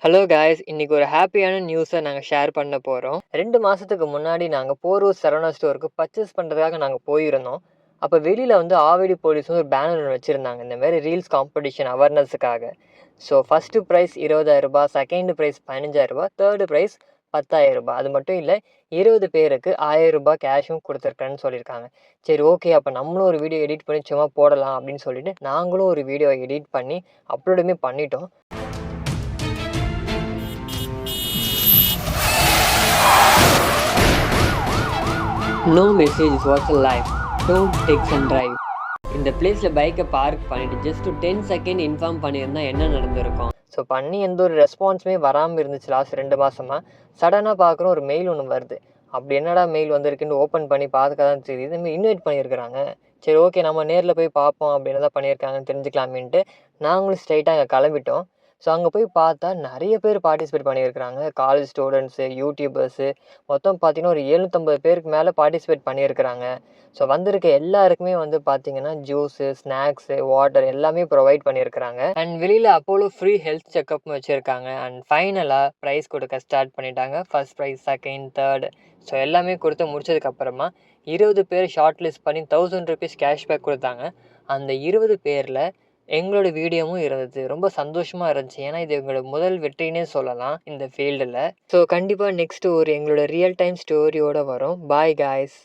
Hello guys, இன்னைக்கு ஒரு ஹாப்பியான நியூஸை நாங்கள் ஷேர் பண்ண போகிறோம். 2 மாதத்துக்கு முன்னாடி நாங்கள் போரூர் சரவணா ஸ்டோருக்கு பர்ச்சேஸ் பண்ணுறதுக்காக நாங்கள் போயிருந்தோம். அப்போ வெளியில் வந்து ஆவடி போலீஸ் ஒரு பேனர் ஒன்று வச்சுருந்தாங்க, இந்த மாதிரி ரீல்ஸ் காம்படிஷன் அவேர்னஸுக்காக. So first prize 20,000, second prize 15,000, third prize 10,000. அது மட்டும் இல்லை, 20 பேருக்கு 1,000 கேஷும் கொடுத்துருக்கேன்னு சொல்லியிருக்காங்க. சரி, ஓகே, அப்போ நம்மளும் ஒரு வீடியோ எடிட் பண்ணி சும்மா போடலாம் அப்படின்னு சொல்லிட்டு நாங்களும் ஒரு வீடியோ எடிட் பண்ணி அப்லோடுமே பண்ணிட்டோம். No message was alive. Don't text and drive. இந்த பிளேஸில் பைக்கை பார்க் பண்ணிவிட்டு ஜஸ்ட் 10 செகண்ட் இன்ஃபார்ம் பண்ணியிருந்தால் என்ன நடந்திருக்கும்? ஸோ பண்ணி எந்த ஒரு ரெஸ்பான்ஸுமே வராமல் இருந்துச்சு லாஸ்ட் 2 மாதமாக. சடனாக பார்க்குறோம், ஒரு மெயில் ஒன்று வருது. அப்படி என்னடா மெயில் வந்திருக்குன்னு ஓப்பன் பண்ணி பார்த்துக்க தான் தெரியுது, இந்த மாதிரி இன்வைட் பண்ணியிருக்கிறாங்க. சரி, ஓகே, நம்ம நேரில் போய் பார்ப்போம் அப்படின்னு தான் பண்ணியிருக்காங்கன்னு தெரிஞ்சுக்கலாமேன்ட்டு நாங்களும் ஸ்ட்ரைட்டாக அங்கே கிளம்பிட்டோம். ஸோ அங்கே போய் பார்த்தா நிறைய பேர் பார்ட்டிசிபேட் பண்ணியிருக்கிறாங்க. காலேஜ் ஸ்டூடெண்ட்ஸு, யூடியூபர்ஸு, மொத்தம் பார்த்தீங்கன்னா ஒரு 750 பேருக்கு மேலே பார்ட்டிசிபேட் பண்ணியிருக்கிறாங்க. ஸோ வந்திருக்க எல்லாருக்குமே வந்து பார்த்தீங்கன்னா ஜூஸு, ஸ்நாக்ஸு, வாட்டர் எல்லாமே ப்ரொவைட் பண்ணியிருக்கிறாங்க. அண்ட் வெளியில் அப்போலோ ஃப்ரீ ஹெல்த் செக்கப்பும் வச்சுருக்காங்க. அண்ட் ஃபைனலாக ப்ரைஸ் கொடுக்க ஸ்டார்ட் பண்ணிட்டாங்க. First prize, second, third, so எல்லாமே கொடுத்து முடிச்சதுக்கப்புறமா 20 பேர் ஷார்ட் லிஸ்ட் பண்ணி 1000 ருபீஸ் கேஷ்பேக் கொடுத்தாங்க. அந்த 20 பேரில் எங்களோட வீடியோவும் இருந்தது. ரொம்ப சந்தோஷமாக இருந்துச்சு. ஏன்னா இது எங்களோட முதல் வெற்றினே சொல்லலாம் இந்த ஃபீல்டில். ஸோ கண்டிப்பாக நெக்ஸ்ட்டு ஒரு எங்களோட ரியல் டைம் ஸ்டோரியோடு வரும். Bye guys.